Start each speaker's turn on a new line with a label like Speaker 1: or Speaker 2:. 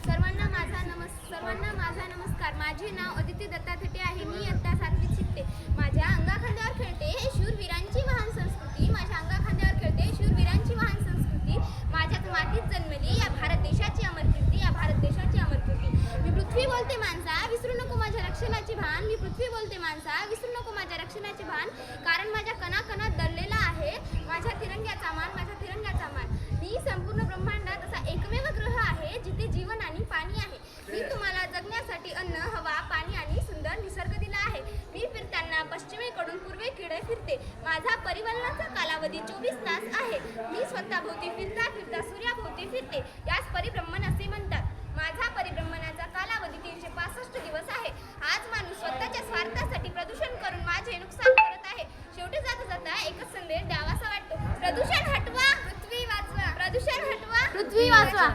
Speaker 1: सर्वांना माझा नमस्कार. माझे नाव अदिती दत्ता थटे आहे. मी इयत्ता 7वीत शिकते. माझ्या अंगाखांद्यावर खेळते हे शूरवीरांची महान संस्कृती. माझ्या अंगाखांद्यावर खेळते शूरवीरांची महान संस्कृती. माझ्याच मातीत जन्मली या भारत देशाची अमर कीर्ती. या भारत देशाची अमर कीर्ती. मी पृथ्वी बोलते माणसा, विसरू नको माझ्या रक्षणाचे भान. मी पृथ्वी बोलते माणसा, विसरू नको माझ्या रक्षणाचे भान. कारण माझ्या कणाकणात दडलेला आहे माझ्या तिरंग्याचा मान. माझ्या तिरंग्याचा मान. मी संपूर्ण ब्रह्मांडात असा एकमेव ग्रह आहे जिथे जीवन आणि पाणी आहे. मी तुम्हाला जगण्यासाठी अन्न, हवा, पाणी आणि सुंदर निसर्ग दिला आहे. मी फिरताना पश्चिमेकडून पूर्वेकडे फिरते. माझा परिवलनाचा कालावधी 24 तास आहे. मी स्वतःभोवती फिरता फिरता सूर्याभोवती फिरते. याच परिभ्रमण असे म्हणतात. माझा परिभ्रमणाचा कालावधी 365 दिवस आहे. आज माणूस स्वतःच्या स्वार्थासाठी प्रदूषण करून माझे नुकसान करत आहे. शेवटी जाता जाता एकच संदेश द्यावासा वाटतो. प्रदूषण हटवा, पृथ्वी वाचवा. प्रदूषण हटवा,
Speaker 2: पृथ्वी वाचवा.